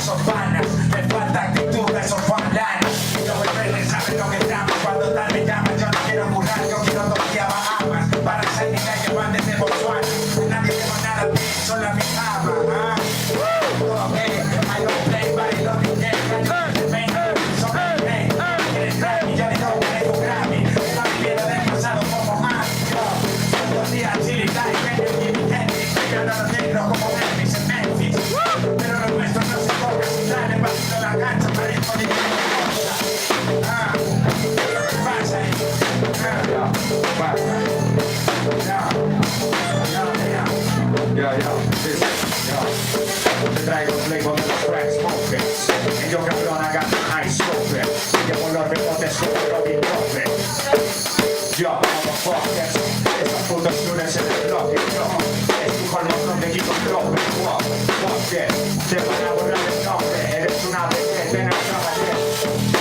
esos panas, me falta actitud de esos falanes. Y los bebés saben lo que trama, cuando tal me llaman, yo no quiero curar, yo quiero toquear Bahamas. Para ser mi calle van desde Botswana, nadie lleva nada a ti, solo a mi cama. Ok, I don't play, but I love you, te traigo el flavor de los cracks smokers. Y yo cabrón agarro high scoper. Llevo los rebotes con Robin Robert. Yo, motherfuckers, estos putos lunes en el bloque. Yo, estujo el montón de equipos Robert. Wow, fuck it, te van a borrar el nombre. Eres una vejete, no caballero.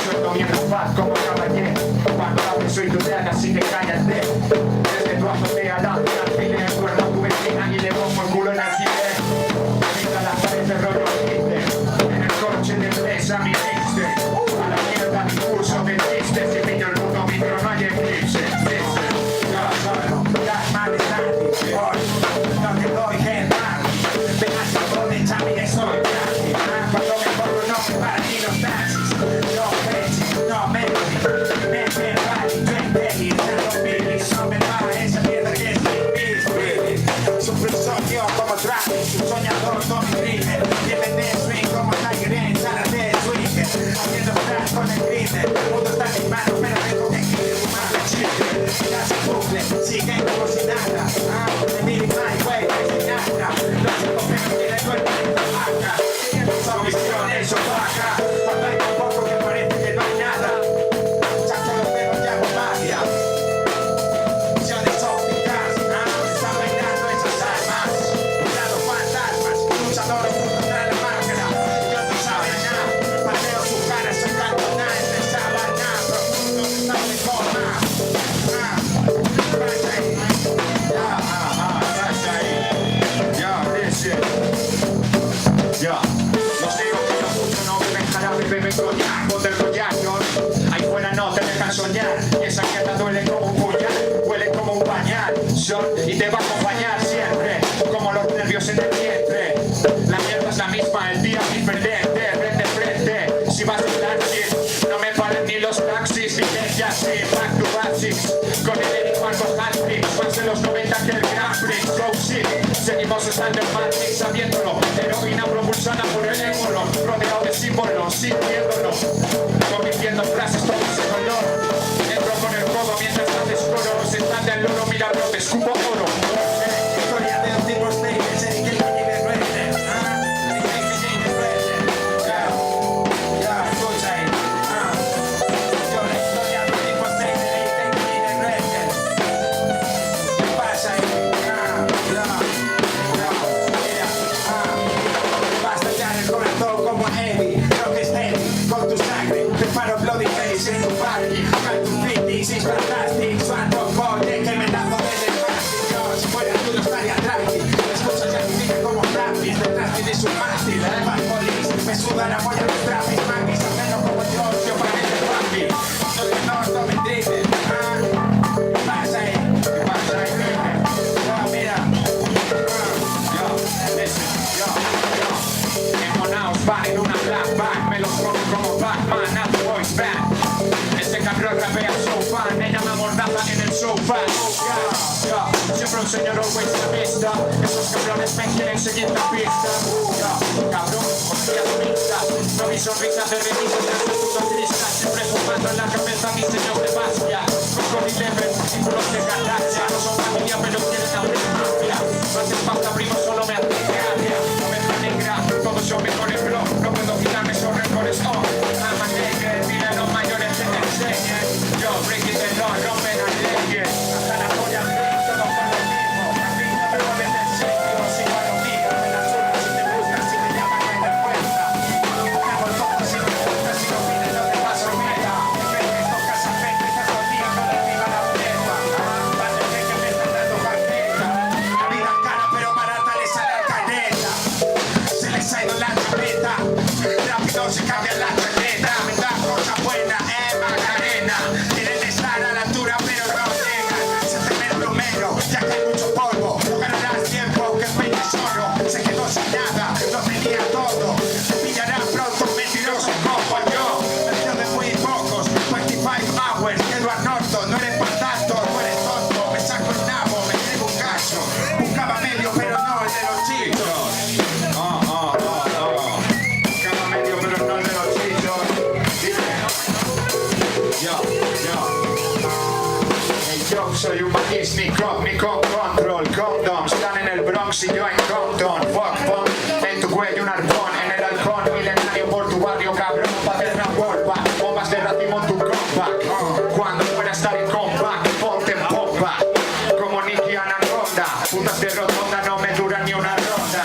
Suelto mierda fat como caballero. Cuando hables soy tu deana, así que cállate. Desde tu azotea la alfiler. Cuerda a tu vecina y le pongo el culo en alquiler. Mira la pared de rollo Hitler. En el coche de presa mi mixte. A la mierda mi curso de chistes. Si pillo el puto micro no hay eclipse. Las manes gratis. Hoy no te doy general. Ven a Chapone, Chami, estoy gratis. Cuando me pongo no me paran ni los taxis. No Messi, no Messi. Mente Rally, Drake Belly, Nano Billy. No me para esa mierda que es Billy. Sufre soñó como Travis, un soñador Tommy Dreamer. Tiene de swing como Tiger en sala de Swinger. Haciendo flash con el glitter. El mundo está en mis manos, pero tengo que escribir un mapa chiste. Ya se cumple, siguen como si nada. The meeting my way, sin nada. Los chicos que no tienen suerte en la vaca. Son misiones, son vaca. Cuando hay tan poco que parece que no hay nada. Chacho los perros ya con magia. Misiones ópticas, están bailando esas almas. Cuidado fantasmas, luchadores contra la máscara. Ellos no saben nada, paseo sus caras en cartona. Entre sábana, profundos están de coma. Los negros que yo escucho no beben jarabe, beben coñac, bote el rollazo. Ahí fuera no te dejan soñar. Y esa mierda duele como un puñal, huele como un pañal. Y te va a acompañar siempre, como los nervios en el vientre. La mierda es la misma, el día es diferente. Ven de frente, si vas en taxi, no me paren ni los taxis. Vigencia sí, back to basics. Con el Eric Marcos Handbricks, fans de los 90 que el Grand Prix. Go shit, seguimos estando en Matrix, sabiéndolo. Heroína propulsada por el émulo, rodeado de símbolos, sintiéndolo. Convirtiendo frases todo ese color. Entro con el codo mientras haces coro. Se están del loro, mira bro, te escupo oro. Historia de un tipo stay, ese que el niño de Redder. Ya, escucha ahí. Yo la historia de un tipo stay, ese que el niño de Redder. ¿Qué pasa ahí? Basta ya el corazón como heavy. Rock steady, con tu sangre. Preparo bloody face en tu party. Con tu fitness, es fantastic. Suelto bote que me tapo desde el plástico. Si fuera tú no estaría tranqui. Las cosas ya viven como rapis. Detrás tiene su mástil. Bad police, me suda la polla los trapis. Manguis, hacerlo como yo parece papi. Soy el norte, me drible. ¿Qué pasa ahí? ¿Qué pasa ahí? Mira. Listen, Emonaos va en una black bag. Me los pongo como Batman, not the boys back. Este cabrón rapea so fan. Ella me amordaza en el sofá. Siempre un señor always a vista. Esos cabrones me quieren seguir la pista. Cabrón, hostias mixtas. No mi sonrisa de revistas de tu puto cristal. Siempre fumando en la cabeza mi señor de Bastia. Con Eleven, símbolos de galaxia. No son familia pero quieren abrir mafia. No hace falta primo, solo me hace gracia. No me da negra, todos son mejores bro. No puedo quitarme esos récords, oh. I'm a nigga, mira los mayores que te enseñen. Yo, break it and roll, rompen a leyes. Hasta la polla de todos son lo mismo. A mí no me mueves del sitio, si no lo digas. Me la suda si te buscas, si te llaman me da cuenta. Hago el foco si no me gusta, si no pides lo de paso meta. Que tocas a gente, te jodía, no le diga la pleba. Parece que me están dando cartera. hay mucho polvo, no ganarás tiempo, que el peña solo se quedó sin nada, lo tenía todo. Te pillarán pronto, mentiroso cojo yo, nació de muy pocos, 25 hours, Edward Norton, no eres para tanto, no eres tonto, me saco el nabo, me traigo un cacho, buscaba medio pero no el de los chicos. Buscaba medio pero no el de los chicos. Yo soy un magis, ni con control, condoms, están en el Bronx y yo en Compton, fuck, pon en tu cuello un arpón, en el halcón milenario por tu barrio, cabrón, paterna wolva, bombas de racimo en tu compact, cuando fuera estar en compact, ponte en pompa, como Nicky Anaconda, putas de rotonda no me duran ni una ronda,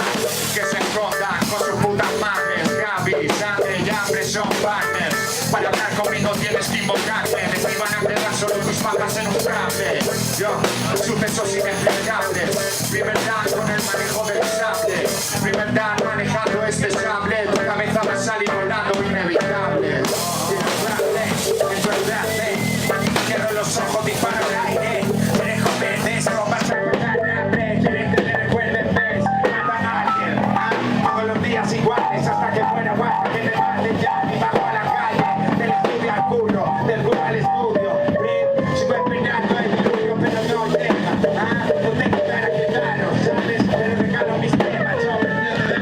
que se escondan con sus putas madres, Gaby, sangre y hambre son partners, para hablar conmigo tienes que invocarte, me van a quedar solo tus patas en un cable. Yo, sucesos inexplicables, primer dan con el manejo del sable, primer dan manejando este sable, tu cabeza va a salir volando inevitable. Cierro los ojos, disparo al aire, me dejo verdes, no pasa con hambre, quieren que le recuerden, ves, matan a alguien, todos los días iguales, hasta que muera, guapa, que me manden ya, y bajo a la calle, del estudio al culo, del culo al estudio, sigo esperando el diluvio, pero no llega, no tengo cara que claro, ¿sabes? Pero regalo mis temas, yo,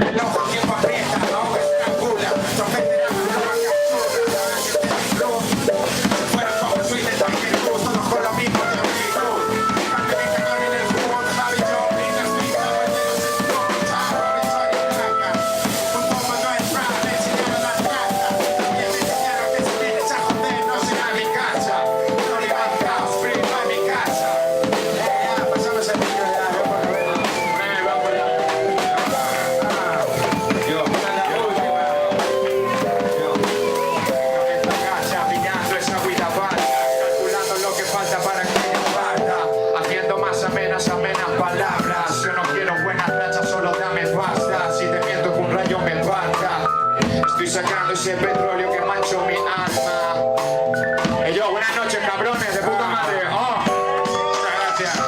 el ojo tiempo aprieta, no estrangula, trompetera, no va a captura, se fueron como suite, también todos con lo mismo de amigos, cambio de calor en el cubo, Babi, yo, brinda, explica, no es de los estudios, chavo, soy blanca, un poco no es rap, me enseñaron las cartas, y me enseñaron que si vienes a joder, no será mi casa, no le va a caos, frío en mi casa, pasamos el vídeo ya, vamos a ver, yo, pillando esa vida barca, calculando lo que falta para que ella parta, haciendo más amenas palabras, yo no quiero buenas rachas, solo dame pasta, si te miento que un rayo me embarca, estoy sacando ese petróleo que manchó mi alma. Yo, buenas noches cabrones, de puta madre, muchas gracias.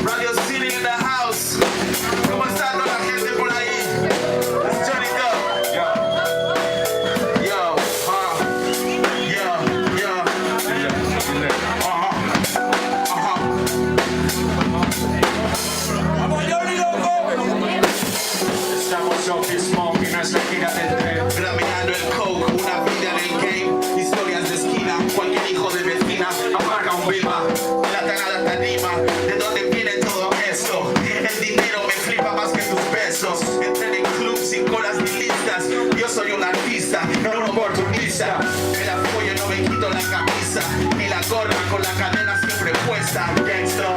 Radio City in the house. ¿Cómo está toda la gente por ahí? Let's turn it up. Yo, Estamos Sophie Smoke y nuestra gira del tren. Grameando el coke, una vida en el game. Historias de esquina, cualquier hijo de vecina apaga un viva. La cagada te anima. ¿De dónde viene todo esto? El dinero me flipa más que tus besos. Entré en club sin colas ni listas. Yo soy un artista, no un oportunista. Me la follo, no me quito la camisa. Ni la gorra con la cadena siempre puesta. Gangsta.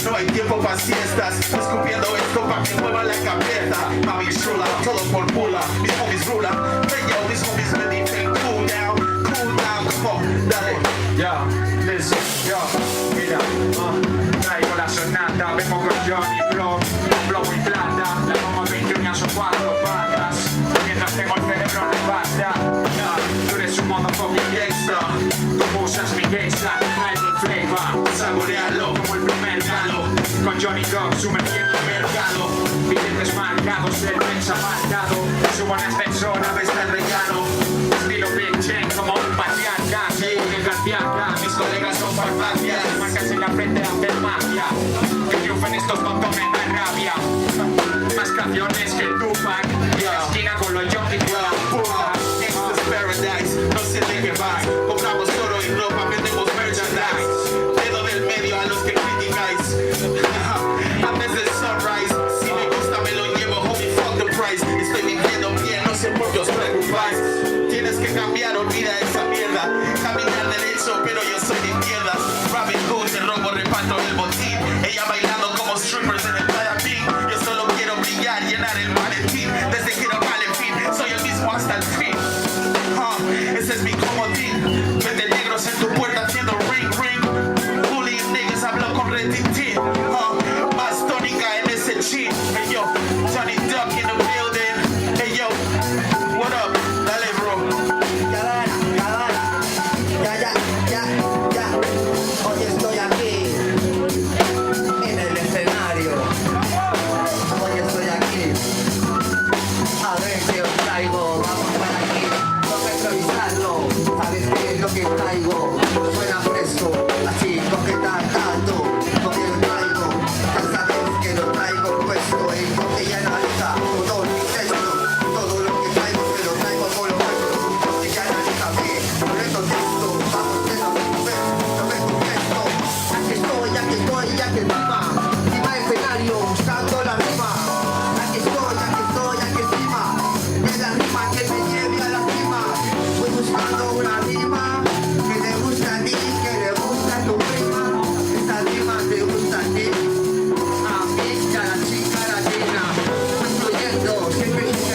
No hay tiempo pa' siestas, escupiendo esto pa' que mueva la cabeza. Mami chula, todo por pula, mis homies rulan. Hey yo, mis homies me dicen cool down, come on, dale. Yo, listen, yo, mira, traigo la sonata, vengo con Johnny Blow, Blow y plata, la como 21 son 4 patas, mientras tengo el cerebro de pasta, tú eres un motherfucking gangsta, tú usas mi gangsta, traigo el flavor, saborealo como el primer galo, con Johnny Dog sumergiendo el mercado, billetes marcados, el prensa marcado, subo en ascensor, a veces el regalo, estilo Big Chain como un patriarca, mis colegas son farmacias, marcas en la frente hacen magia, que triunfen estos botones de rabia, más canciones que Tupac, y la esquina con los junkies de la puta. Gangsta's Paradise, no sé de qué vas. Compramos oro y ropa, vendemos merchandise. Dedo del medio a los que criticáis. Antes del sunrise, si me gusta me lo llevo, homie, fuck the price. Estoy viviendo bien, no sé por qué os preocupáis. Tienes que cambiar, olvida esa mierda. Caminar derecho, pero yo soy de izquierdas. Robin Hood, te robo, reparto el botín. Ella bailando como strippers en el Playa Pink. Yo solo quiero brillar, llenar el maletín.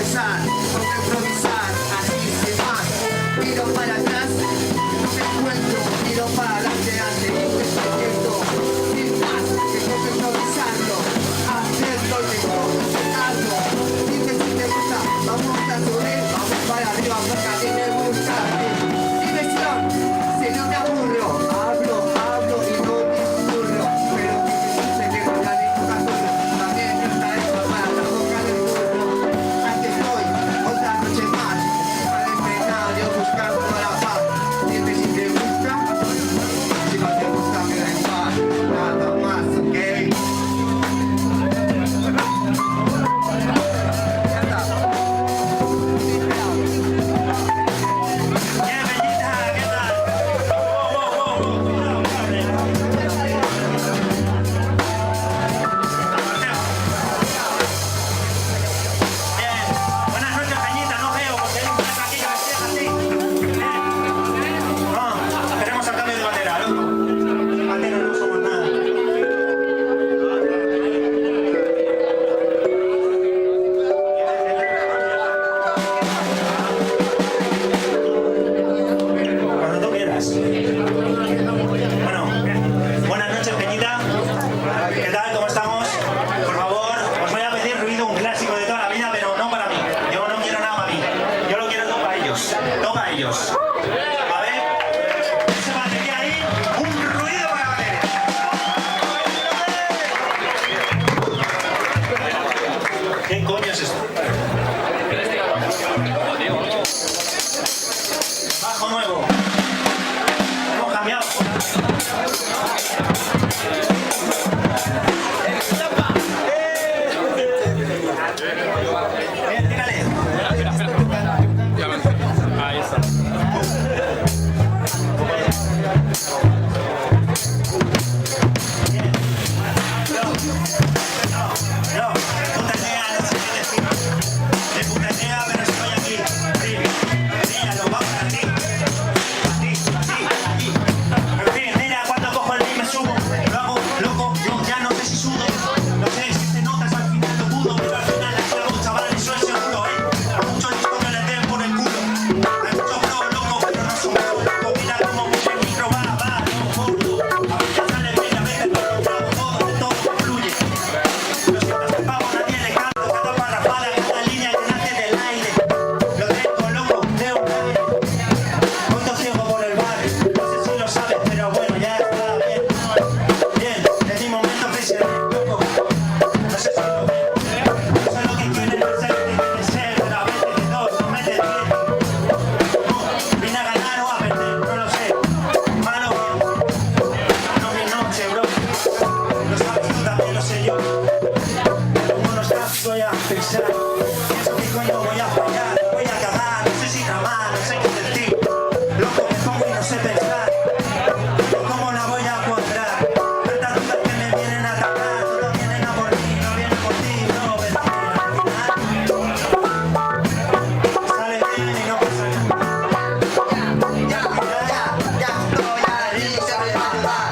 improvisar, así sin más. Tiro para atrás, no me encuentro, tiro para adelante, ante un desierto. Sin más, que tengo que improvisarlo, haciendo el mejor, dime si te gusta, vamos a subir, vamos para arriba, porque a mí me gusta. Diversión, si no me aburro, hablo y no discurro, pero que me quedo ya ni toca solo, también está esto para la boca del burro. Aquí estoy, otra noche más, para el escenario buscando la paz. Dime si te gusta, si no te gusta me da igual, nada más, ¿ok? Ya está. Bien, Peñita, ¿qué tal? Bien, buenas noches, Peñita, no veo porque hay un plato aquí que me cierra así. No, queremos el cambio de bandera, loco. Bandera no somos nada. Cuando tú quieras. Bueno, buenas noches, Peñita. ¿Qué tal? ¿Cómo estamos? Por favor, os voy a pedir ruido, un clásico de toda la vida, pero no para mí. Yo no quiero nada para mí. Yo lo quiero todo para ellos. Todo para ellos. A ver, esa batería ahí, un ruido para la batería. ¿Qué coño es esto? Bajo nuevo. Hemos cambiado. Bien, tírale. Ahí está. Yo, putanea, no sé qué decir. De putanea, pero estoy aquí. Brilla, lo vamos a ti. Así. En fin, mira, cuando cojo el beat me subo. Lo hago loco, yo ya no sé si sudo. No sé si te notas al final lo pudo, pero al final la clavo, chaval, eso es seguro, A muchos listo que les den por el culo. Hay muchos bro locos, pero no son bro locos. Mira cómo el micro va, no corto. A veces sale bien, a veces no lo grabo todo, de todo fluye. Lo siento, este pavo nadie le canto, cada parrafada, cada línea que nace del aire. Lo tengo loco, de un aire. Punto ciego por el barrio, no sé si lo sabes, pero bueno, ya está bien. Bien, en mi momento prisionero, loco. No sé si lo ven. No sé lo que quieren hacer, tienen que ser, pero a veces de dos no meten bien. Vine a ganar o a perder, no lo sé. Malo o bien. No mi noche, bro. Lo sabes tú también, lo sé yo. Como no estás, voy a pensar. Pienso que coño voy a fallar, voy a cagar, no sé si tramar, no sé qué sentir. Loco me pongo y no sé pensar. ¿Cómo la voy a cuadrar? Tantas dudas que me vienen a atacar, todas vienen a por mí, no vienen por ti, no ven sale bien y no pasa nada. Ya estoy ahí, se me va a ayudar.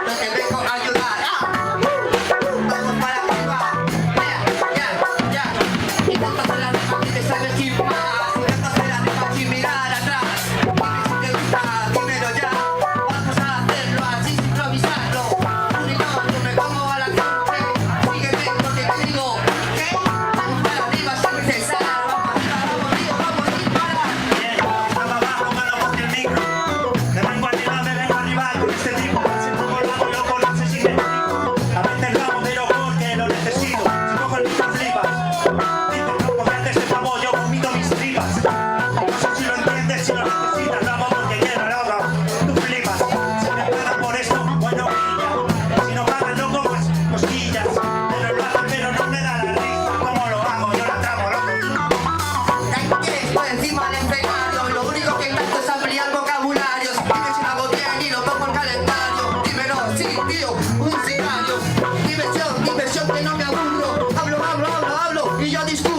Lo que vengo a ayudar. Vamos para arriba. Y vamos a la rima y te sale chispa. Si no estás en la rima sin mirar atrás. Dime si te gusta, dímelo ya. Vamos a hacerlo así sin improvisarlo. Si no, yo me pongo a la gente. Sígueme porque te digo que vamos para arriba sin cesar. Vamos sin parar. Bien, estaba abajo, mano ponte el micro. Me vengo arriba, me vengo arriba con este tipo. Si pongo el bajo, loco, no sé si me explico. A veces lo hago, pero porque lo necesito. Si cojo el micro, flipas. Dices, loco, me haces el favor, yo vomito mis tripas. No sé si lo entiendes, si lo necesitas. Lo hago porque quiero, loco. Tú flipas. Si me pagan por esto, bueno, pilla. Si no pagan, loco, pues cosquillas. Pero lo hacen, pero no me da la risa. ¿Cómo lo hago? Yo la tramo, loco. Por encima del escenario, lo único que intento es ampliar vocabulario. Dime si lo hago bien y lo pongo en calendario. Dímelo, sí, tío, un sicario. Diversión, que no me aburro. Hablo y yo disfruto.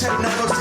ser una cosa